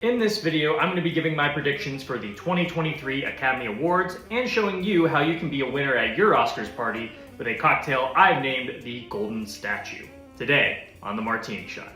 In this video, I'm going to be giving my predictions for the 2023 Academy Awards and showing you how you can be a winner at your Oscars party with a cocktail I've named the Golden Statue. Today on the Martini Shot.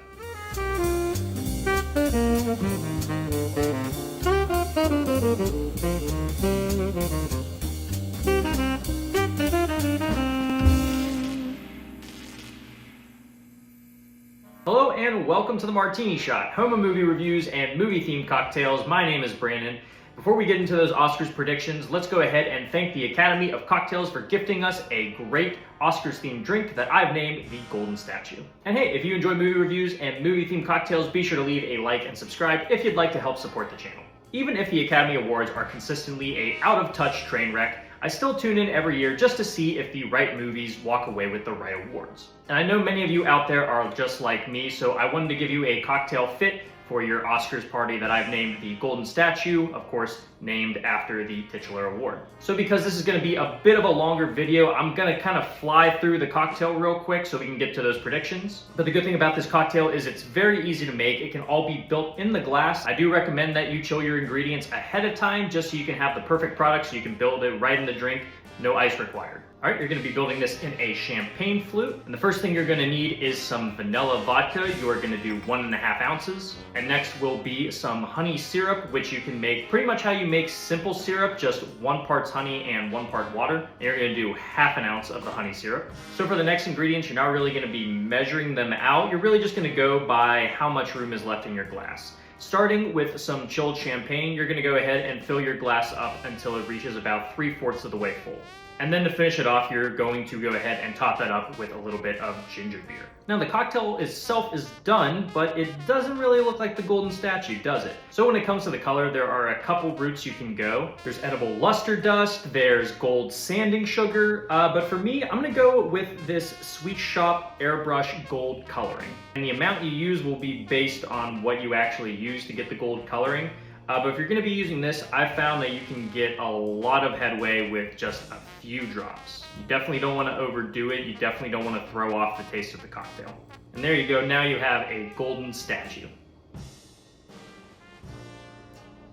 Hello and welcome to the Martini Shot, home of movie reviews and movie-themed cocktails. My name is Brandon. Before we get into those Oscars predictions, let's go ahead and thank the Academy of Cocktails for gifting us a great Oscars-themed drink that I've named the Golden Statue. And hey, if you enjoy movie reviews and movie-themed cocktails, be sure to leave a like and subscribe if you'd like to help support the channel. Even if the Academy Awards are consistently a out-of-touch train wreck, I still tune in every year just to see if the right movies walk away with the right awards. And I know many of you out there are just like me, so I wanted to give you a cocktail fit for your Oscars party that I've named the Golden Statue, of course, named after the titular award. So because this is going to be a bit of a longer video, I'm going to kind of fly through the cocktail real quick so we can get to those predictions. But the good thing about this cocktail is it's very easy to make. It can all be built in the glass. I do recommend that you chill your ingredients ahead of time just so you can have the perfect product so you can build it right in the drink. No ice required. All right, you're going to be building this in a champagne flute. And the first thing you're going to need is some vanilla vodka. You are going to do 1.5 ounces. And next will be some honey syrup, which you can make pretty much how you make simple syrup, just 1 part honey and 1 part water. And you're going to do 1/2 ounce of the honey syrup. So for the next ingredients, you're not really going to be measuring them out. You're really just going to go by how much room is left in your glass. Starting with some chilled champagne, you're going to go ahead and fill your glass up until it reaches about 3/4 of the way full. And then to finish it off, you're going to go ahead and top that up with a little bit of ginger beer. Now the cocktail itself is done, but it doesn't really look like the Golden Statue, does it? So when it comes to the color, there are a couple routes you can go. There's edible luster dust, there's gold sanding sugar, but for me, I'm gonna go with this Sweet Shop Airbrush Gold Coloring. And the amount you use will be based on what you actually use to get the gold coloring. But if you're going to be using this, I've found that you can get a lot of headway with just a few drops. You definitely don't want to overdo it. You definitely don't want to throw off the taste of the cocktail. And there you go. Now you have a Golden Statue.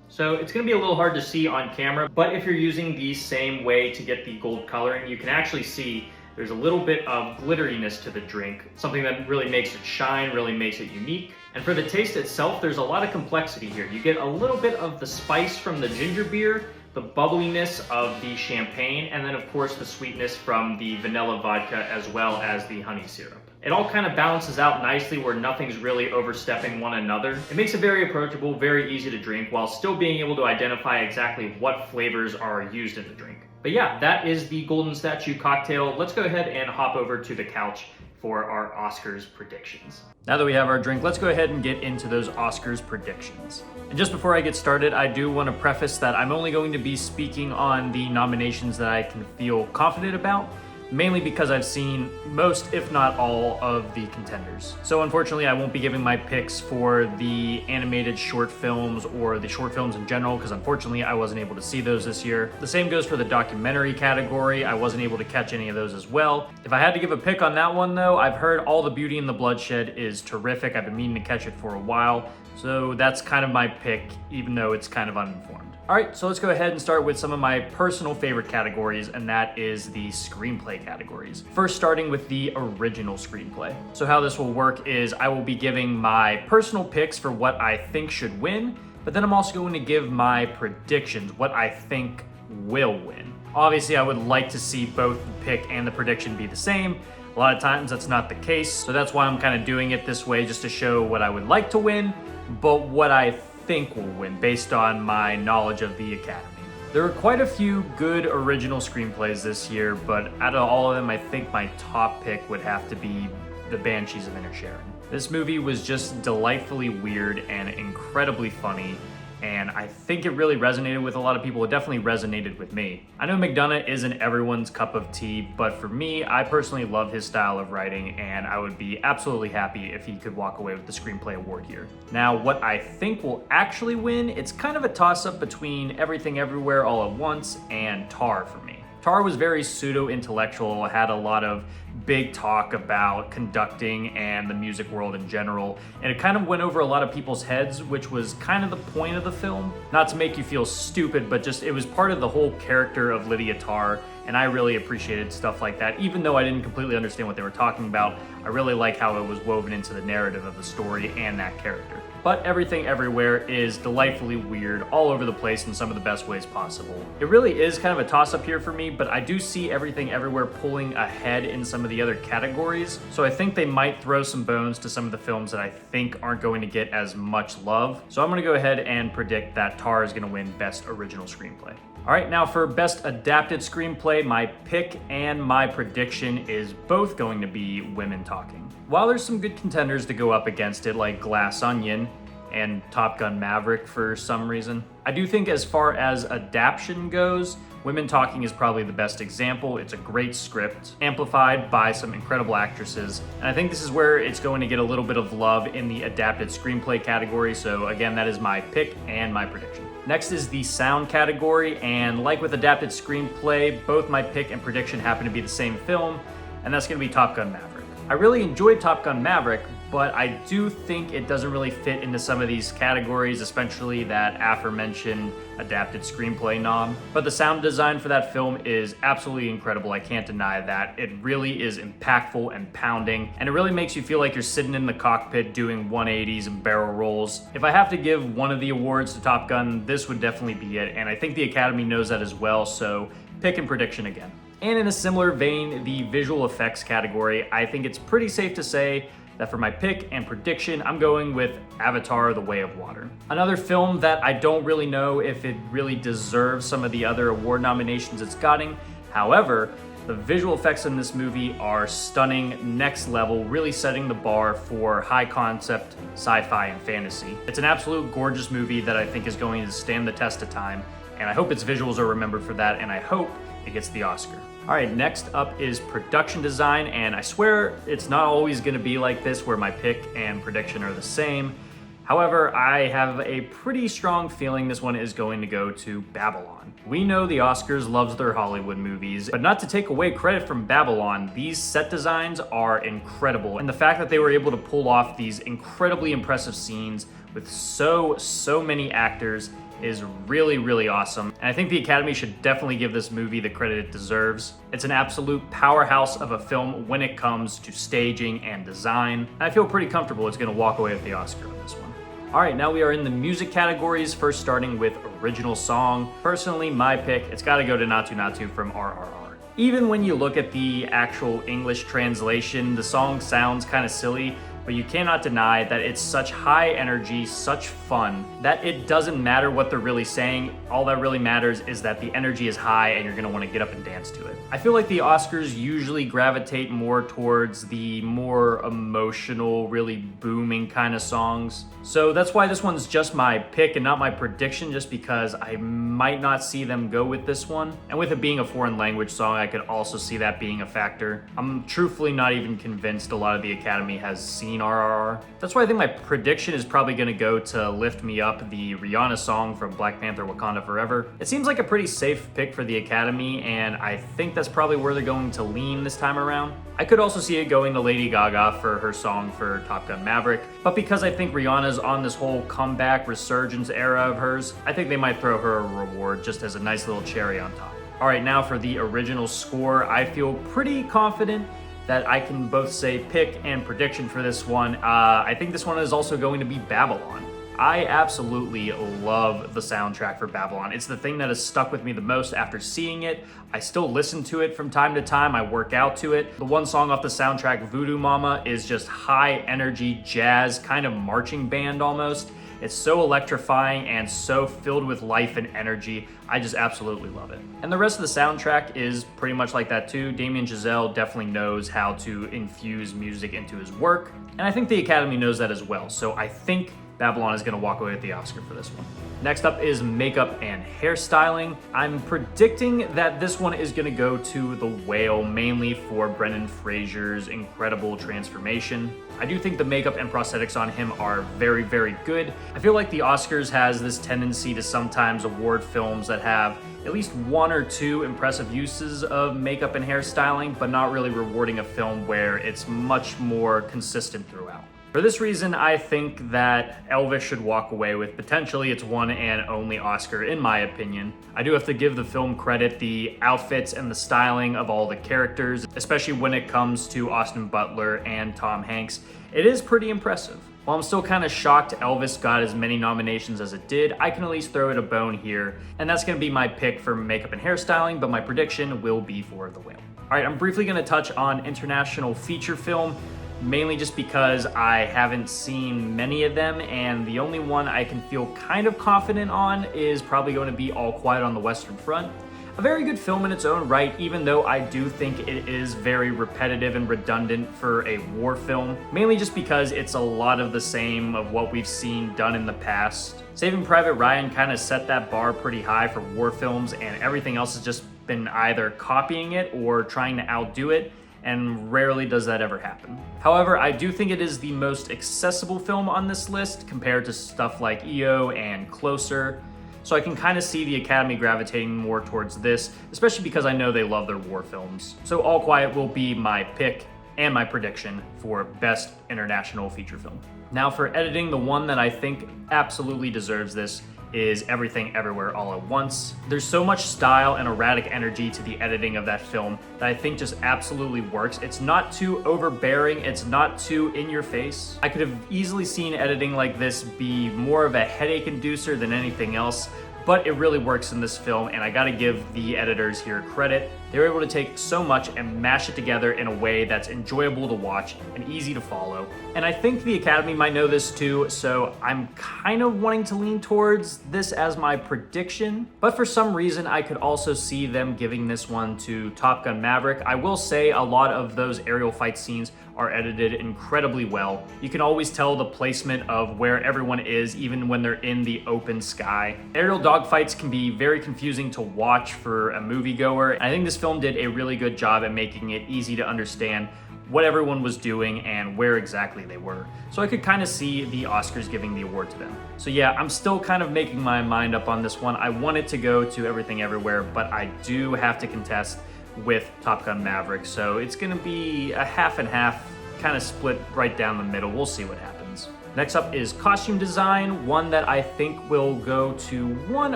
So it's going to be a little hard to see on camera, but if you're using the same way to get the gold coloring, you can actually see there's a little bit of glitteriness to the drink, something that really makes it shine, really makes it unique. And for the taste itself, there's a lot of complexity here. You get a little bit of the spice from the ginger beer, the bubbliness of the champagne, and then of course the sweetness from the vanilla vodka as well as the honey syrup. It all kind of balances out nicely where nothing's really overstepping one another. It makes it very approachable, very easy to drink, while still being able to identify exactly what flavors are used in the drink. But yeah, that is the Golden Statue cocktail. Let's go ahead and hop over to the couch for our Oscars predictions. Now that we have our drink, let's go ahead and get into those Oscars predictions. And just before I get started, I do want to preface that I'm only going to be speaking on the nominations that I can feel confident about, mainly because I've seen most, if not all, of the contenders. So unfortunately, I won't be giving my picks for the animated short films or the short films in general, because unfortunately, I wasn't able to see those this year. The same goes for the documentary category. I wasn't able to catch any of those as well. If I had to give a pick on that one though, I've heard All the Beauty and the Bloodshed is terrific. I've been meaning to catch it for a while. So that's kind of my pick, even though it's kind of uninformed. All right, so let's go ahead and start with some of my personal favorite categories, and that is the screenplay categories. First, starting with the original screenplay. So how this will work is I will be giving my personal picks for what I think should win, but then I'm also going to give my predictions, what I think will win. Obviously, I would like to see both the pick and the prediction be the same. A lot of times that's not the case, so that's why I'm kind of doing it this way, just to show what I would like to win, but what I think will win based on my knowledge of the Academy. There are quite a few good original screenplays this year, but out of all of them, I think my top pick would have to be The Banshees of Inisherin. This movie was just delightfully weird and incredibly funny, and I think it really resonated with a lot of people. It definitely resonated with me. I know McDonagh isn't everyone's cup of tea, but for me, I personally love his style of writing, and I would be absolutely happy if he could walk away with the Screenplay Award here. Now, what I think will actually win, it's kind of a toss-up between Everything Everywhere All at Once and Tar for me. Tar was very pseudo-intellectual, had a lot of big talk about conducting and the music world in general, and it kind of went over a lot of people's heads, which was kind of the point of the film. Not to make you feel stupid, but just it was part of the whole character of Lydia Tar, and I really appreciated stuff like that. Even though I didn't completely understand what they were talking about, I really like how it was woven into the narrative of the story and that character. But Everything Everywhere is delightfully weird, all over the place in some of the best ways possible. It really is kind of a toss-up here for me, but I do see Everything Everywhere pulling ahead in some of the other categories, so I think they might throw some bones to some of the films that I think aren't going to get as much love. So I'm gonna go ahead and predict that Tar is gonna win Best Original Screenplay. All right, now for Best Adapted Screenplay, my pick and my prediction is both going to be Women Talking. While there's some good contenders to go up against it, like Glass Onion and Top Gun Maverick for some reason, I do think as far as adaptation goes, Women Talking is probably the best example. It's a great script, amplified by some incredible actresses, and I think this is where it's going to get a little bit of love in the adapted screenplay category, so again, that is my pick and my prediction. Next is the sound category, and like with adapted screenplay, both my pick and prediction happen to be the same film, and that's going to be Top Gun Maverick. I really enjoyed Top Gun Maverick, but I do think it doesn't really fit into some of these categories, especially that aforementioned adapted screenplay nom. But the sound design for that film is absolutely incredible. I can't deny that. It really is impactful and pounding, and it really makes you feel like you're sitting in the cockpit doing 180s and barrel rolls. If I have to give one of the awards to Top Gun, this would definitely be it, and I think the Academy knows that as well, so pick and prediction again. And in a similar vein, the visual effects category, I think it's pretty safe to say that for my pick and prediction, I'm going with Avatar: The Way of Water. Another film that I don't really know if it really deserves some of the other award nominations it's gotten. However, the visual effects in this movie are stunning, next level, really setting the bar for high concept sci-fi and fantasy. It's an absolute gorgeous movie that I think is going to stand the test of time, and I hope its visuals are remembered for that, and I hope it gets the Oscar. All right, next up is production design, and I swear it's not always gonna be like this where my pick and prediction are the same. However, I have a pretty strong feeling this one is going to go to Babylon. We know the Oscars loves their Hollywood movies, but not to take away credit from Babylon, these set designs are incredible, and the fact that they were able to pull off these incredibly impressive scenes with so many actors is really, really awesome. And I think the Academy should definitely give this movie the credit it deserves. It's an absolute powerhouse of a film when it comes to staging and design. And I feel pretty comfortable it's gonna walk away with the Oscar on this one. All right, now we are in the music categories, first starting with original song. Personally, my pick, it's gotta go to Naatu Naatu from RRR. Even when you look at the actual English translation, the song sounds kind of silly, but you cannot deny that it's such high energy, such fun, that it doesn't matter what they're really saying. All that really matters is that the energy is high and you're gonna wanna get up and dance to it. I feel like the Oscars usually gravitate more towards the more emotional, really booming kind of songs. So that's why this one's just my pick and not my prediction, just because I might not see them go with this one. And with it being a foreign language song, I could also see that being a factor. I'm truthfully not even convinced a lot of the Academy has seen RRR. That's why I think my prediction is probably gonna go to Lift Me Up, the Rihanna song from Black Panther: Wakanda Forever. It seems like a pretty safe pick for the Academy, and I think that's probably where they're going to lean this time around. I could also see it going to Lady Gaga for her song for Top Gun Maverick, but because I think Rihanna's on this whole comeback resurgence era of hers, I think they might throw her a reward just as a nice little cherry on top. All right, now for the original score, I feel pretty confident that I can both say pick and prediction for this one. I think this one is also going to be Babylon. I absolutely love the soundtrack for Babylon. It's the thing that has stuck with me the most after seeing it. I still listen to it from time to time. I work out to it. The one song off the soundtrack, Voodoo Mama, is just high energy jazz, kind of marching band almost. It's so electrifying and so filled with life and energy. I just absolutely love it. And the rest of the soundtrack is pretty much like that too. Damien Chazelle definitely knows how to infuse music into his work, and I think the Academy knows that as well. So I think Babylon is going to walk away with the Oscar for this one. Next up is makeup and hairstyling. I'm predicting that this one is going to go to The Whale, mainly for Brendan Fraser's incredible transformation. I do think the makeup and prosthetics on him are very, very good. I feel like the Oscars has this tendency to sometimes award films that have at least one or two impressive uses of makeup and hairstyling, but not really rewarding a film where it's much more consistent throughout. For this reason, I think that Elvis should walk away with potentially its one and only Oscar, in my opinion. I do have to give the film credit, the outfits and the styling of all the characters, especially when it comes to Austin Butler and Tom Hanks. It is pretty impressive. While I'm still kind of shocked Elvis got as many nominations as it did, I can at least throw it a bone here, and that's going to be my pick for makeup and hairstyling, but my prediction will be for The Whale. Alright, I'm briefly going to touch on international feature film, mainly just because I haven't seen many of them, and the only one I can feel kind of confident on is probably going to be All Quiet on the Western Front. A very good film in its own right, even though I do think it is very repetitive and redundant for a war film, mainly just because it's a lot of the same of what we've seen done in the past. Saving Private Ryan kind of set that bar pretty high for war films, and everything else has just been either copying it or trying to outdo it, and rarely does that ever happen. However, I do think it is the most accessible film on this list compared to stuff like EO and Closer, so I can kind of see the Academy gravitating more towards this, especially because I know they love their war films. So All Quiet will be my pick and my prediction for Best International Feature Film. Now for editing, the one that I think absolutely deserves this is Everything Everywhere All at Once. There's so much style and erratic energy to the editing of that film that I think just absolutely works. It's not too overbearing, it's not too in your face. I could have easily seen editing like this be more of a headache inducer than anything else, but it really works in this film, and I gotta give the editors here credit. They were able to take so much and mash it together in a way that's enjoyable to watch and easy to follow. And I think the Academy might know this too, so I'm kind of wanting to lean towards this as my prediction. But for some reason, I could also see them giving this one to Top Gun Maverick. I will say a lot of those aerial fight scenes are edited incredibly well. You can always tell the placement of where everyone is, even when they're in the open sky. Aerial dogfights can be very confusing to watch for a moviegoer. I think this film did a really good job at making it easy to understand what everyone was doing and where exactly they were. So I could kind of see the Oscars giving the award to them. So yeah, I'm still kind of making my mind up on this one. I want it to go to Everything Everywhere, but I do have to contest with Top Gun Maverick. So it's gonna be a half and half, kind of split right down the middle. We'll see what happens. Next up is costume design, one that I think will go to one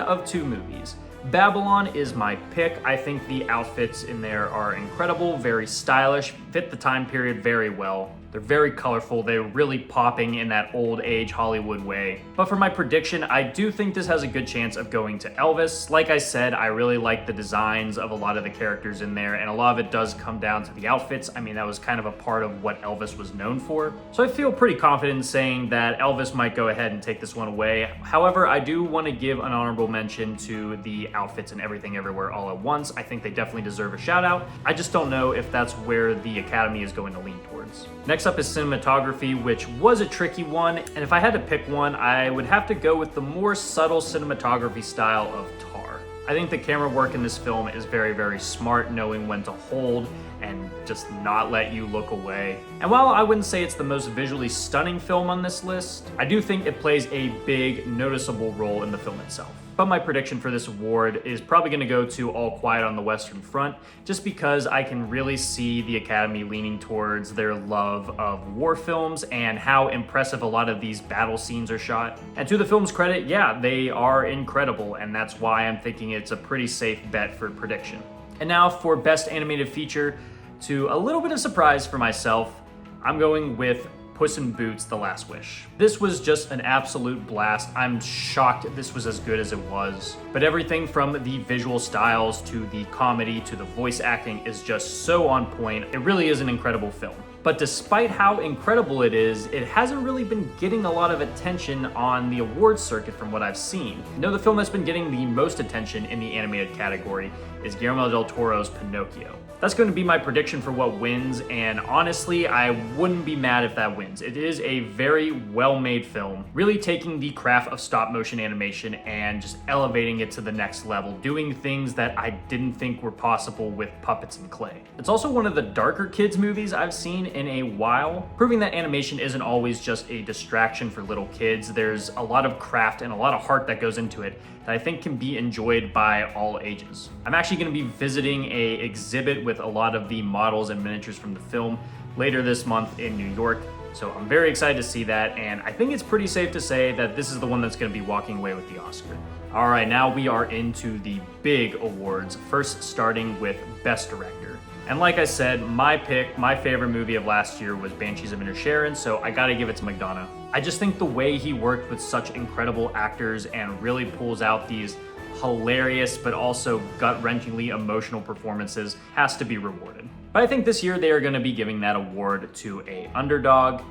of two movies. Babylon is my pick. I think the outfits in there are incredible, very stylish, fit the time period very well. They're very colorful, they're really popping in that old age Hollywood way. But for my prediction, I do think this has a good chance of going to Elvis. Like I said, I really like the designs of a lot of the characters in there, and a lot of it does come down to the outfits. I mean, that was kind of a part of what Elvis was known for. So I feel pretty confident in saying that Elvis might go ahead and take this one away. However, I do want to give an honorable mention to the outfits in Everything Everywhere All at Once. I think they definitely deserve a shout out. I just don't know if that's where the Academy is going to lean towards. Next up is cinematography, which was a tricky one, and if I had to pick one, I would have to go with the more subtle cinematography style of Tar. I think the camera work in this film is very, very smart, knowing when to hold and just not let you look away. And while I wouldn't say it's the most visually stunning film on this list, I do think it plays a big, noticeable role in the film itself. But my prediction for this award is probably going to go to All Quiet on the Western Front, just because I can really see the Academy leaning towards their love of war films and how impressive a lot of these battle scenes are shot. And to the film's credit, yeah, they are incredible, and that's why I'm thinking it's a pretty safe bet for prediction. And now for Best Animated Feature, to a little bit of surprise for myself, I'm going with Puss in Boots: The Last Wish. This was just an absolute blast. I'm shocked this was as good as it was. But everything from the visual styles to the comedy to the voice acting is just so on point. It really is an incredible film. But despite how incredible it is, it hasn't really been getting a lot of attention on the awards circuit from what I've seen. No, the film that's been getting the most attention in the animated category is Guillermo del Toro's Pinocchio. That's going to be my prediction for what wins, and honestly, I wouldn't be mad if that wins. It is a very well-made film, really taking the craft of stop-motion animation and just elevating it to the next level, doing things that I didn't think were possible with puppets and clay. It's also one of the darker kids movies I've seen in a while, proving that animation isn't always just a distraction for little kids. There's a lot of craft and a lot of heart that goes into it that I think can be enjoyed by all ages. I'm actually going to be visiting a exhibit with a lot of the models and miniatures from the film later this month in New York, so I'm very excited to see that, and I think it's pretty safe to say that this is the one that's going to be walking away with the Oscar. All right, now we are into the big awards, first starting with Best Director. And like I said, my favorite movie of last year was Banshees of Inisherin, so I gotta give it to McDonagh. I just think the way he worked with such incredible actors and really pulls out these hilarious but also gut-wrenchingly emotional performances has to be rewarded. But I think this year they are going to be giving that award to a underdog.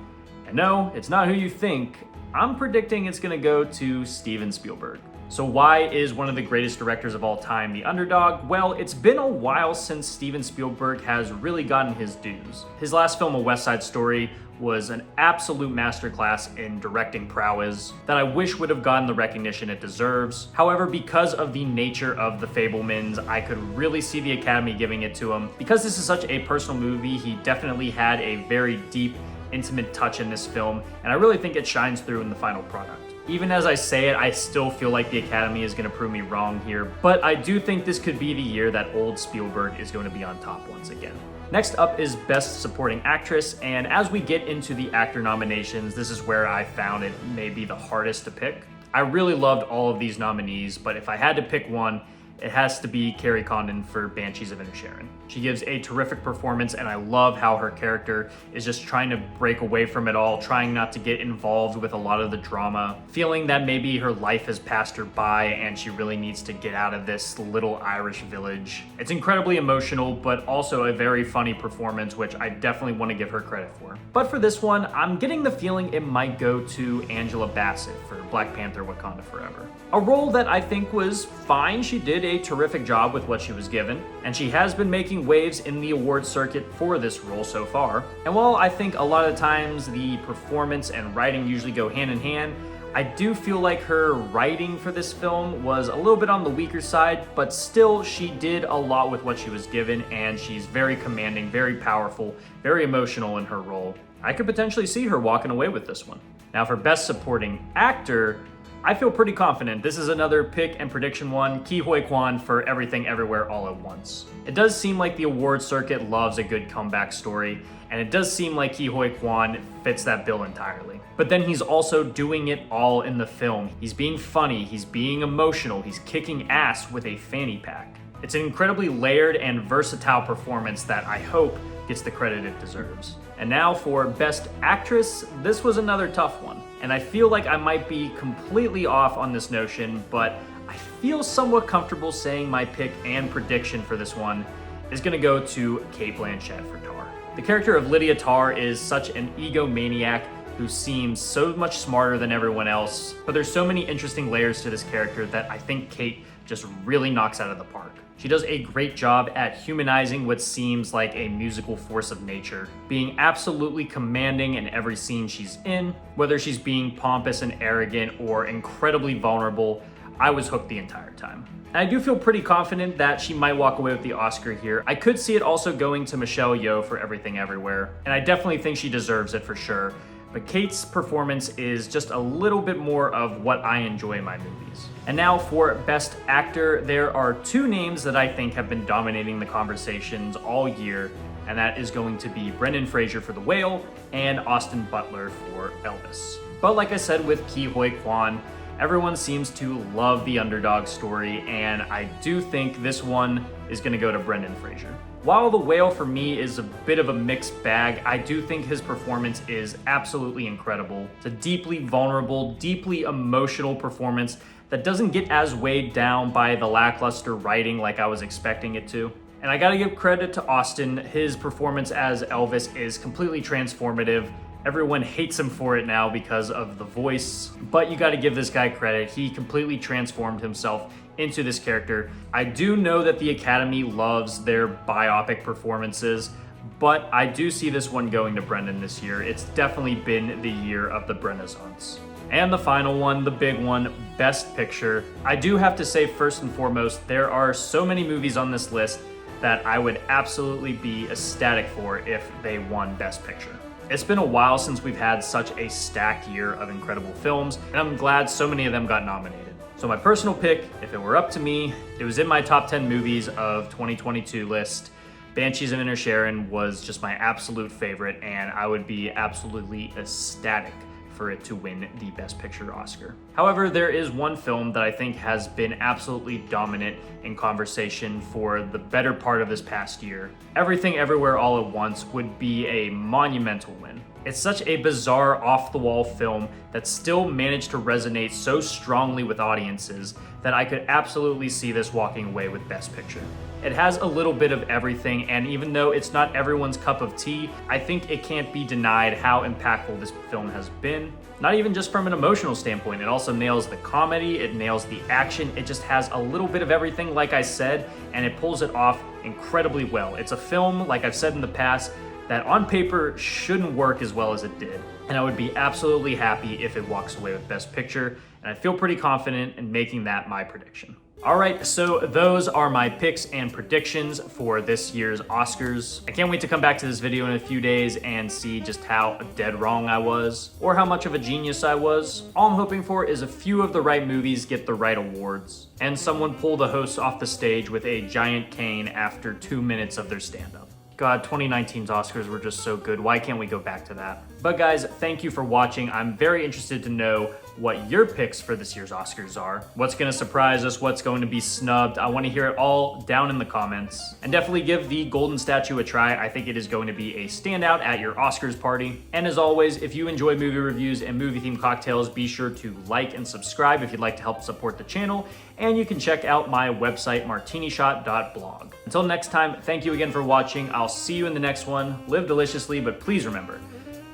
And no, it's not who you think. I'm predicting it's going to go to Steven Spielberg. So why is one of the greatest directors of all time the underdog? Well, it's been a while since Steven Spielberg has really gotten his dues. His last film, A West Side Story, was an absolute masterclass in directing prowess that I wish would have gotten the recognition it deserves. However, because of the nature of The Fabelmans, I could really see the Academy giving it to him. Because this is such a personal movie, he definitely had a very deep, intimate touch in this film, and I really think it shines through in the final product. Even as I say it, I still feel like the Academy is going to prove me wrong here, but I do think this could be the year that old Spielberg is going to be on top once again. Next up is Best Supporting Actress, and as we get into the actor nominations, this is where I found it may be the hardest to pick. I really loved all of these nominees, but if I had to pick one, it has to be Carrie Condon for Banshees of Inisherin. She gives a terrific performance, and I love how her character is just trying to break away from it all, trying not to get involved with a lot of the drama, feeling that maybe her life has passed her by and she really needs to get out of this little Irish village. It's incredibly emotional, but also a very funny performance, which I definitely want to give her credit for. But for this one, I'm getting the feeling it might go to Angela Bassett for Black Panther: Wakanda Forever. A role that I think was fine. She did a terrific job with what she was given, and she has been making waves in the award circuit for this role so far. And while I think a lot of times the performance and writing usually go hand in hand, I do feel like her writing for this film was a little bit on the weaker side, but still she did a lot with what she was given, and she's very commanding, very powerful, very emotional in her role. I could potentially see her walking away with this one. Now for Best Supporting Actor, I feel pretty confident this is another pick and prediction one, Ke Huy Quan for Everything Everywhere All at Once. It does seem like the award circuit loves a good comeback story, and it does seem like Ke Huy Quan fits that bill entirely. But then he's also doing it all in the film. He's being funny, he's being emotional, he's kicking ass with a fanny pack. It's an incredibly layered and versatile performance that I hope gets the credit it deserves. And now for Best Actress, this was another tough one. And I feel like I might be completely off on this notion, but I feel somewhat comfortable saying my pick and prediction for this one is gonna go to Cate Blanchett for Tar. The character of Lydia Tar is such an egomaniac who seems so much smarter than everyone else, but there's so many interesting layers to this character that I think Cate just really knocks out of the park. She does a great job at humanizing what seems like a musical force of nature, being absolutely commanding in every scene she's in. Whether she's being pompous and arrogant or incredibly vulnerable, I was hooked the entire time. And I do feel pretty confident that she might walk away with the Oscar here. I could see it also going to Michelle Yeoh for Everything Everywhere, and I definitely think she deserves it for sure. But Cate's performance is just a little bit more of what I enjoy in my movies. And now for Best Actor, there are two names that I think have been dominating the conversations all year, and that is going to be Brendan Fraser for The Whale and Austin Butler for Elvis. But like I said with Ke Huy Quan, everyone seems to love the underdog story, and I do think this one is going to go to Brendan Fraser. While The Whale for me is a bit of a mixed bag, I do think his performance is absolutely incredible. It's a deeply vulnerable, deeply emotional performance that doesn't get as weighed down by the lackluster writing like I was expecting it to. And I gotta give credit to Austin. His performance as Elvis is completely transformative. Everyone hates him for it now because of the voice, but you gotta give this guy credit. He completely transformed himself into this character. I do know that the Academy loves their biopic performances, but I do see this one going to Brendan this year. It's definitely been the year of the Renaissance. And the final one, the big one, Best Picture. I do have to say, first and foremost, there are so many movies on this list that I would absolutely be ecstatic for if they won Best Picture. It's been a while since we've had such a stacked year of incredible films, and I'm glad so many of them got nominated. So my personal pick, if it were up to me, it was in my top 10 movies of 2022 list. Banshees of Inisherin was just my absolute favorite, and I would be absolutely ecstatic for it to win the Best Picture Oscar. However, there is one film that I think has been absolutely dominant in conversation for the better part of this past year. Everything Everywhere All at Once would be a monumental win. It's such a bizarre, off-the-wall film that still managed to resonate so strongly with audiences that I could absolutely see this walking away with Best Picture. It has a little bit of everything, and even though it's not everyone's cup of tea, I think it can't be denied how impactful this film has been. Not even just from an emotional standpoint, it also nails the comedy, it nails the action, it just has a little bit of everything, like I said, and it pulls it off incredibly well. It's a film, like I've said in the past, that on paper shouldn't work as well as it did. And I would be absolutely happy if it walks away with Best Picture, and I feel pretty confident in making that my prediction. All right, so those are my picks and predictions for this year's Oscars. I can't wait to come back to this video in a few days and see just how dead wrong I was, or how much of a genius I was. All I'm hoping for is a few of the right movies get the right awards, and someone pull the hosts off the stage with a giant cane after 2 minutes of their stand-up. God, 2019's Oscars were just so good. Why can't we go back to that? But guys, thank you for watching. I'm very interested to know what your picks for this year's Oscars are. What's gonna surprise us? What's going to be snubbed? I wanna hear it all down in the comments. And definitely give the golden statue a try. I think it is going to be a standout at your Oscars party. And as always, if you enjoy movie reviews and movie-themed cocktails, be sure to like and subscribe if you'd like to help support the channel. And you can check out my website, martinishot.blog. Until next time, thank you again for watching. I'll see you in the next one. Live deliciously, but please remember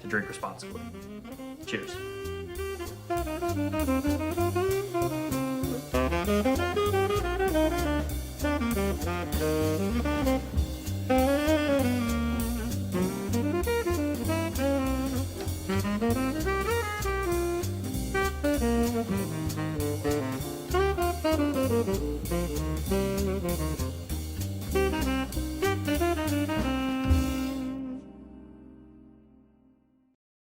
to drink responsibly. Cheers. Thank you.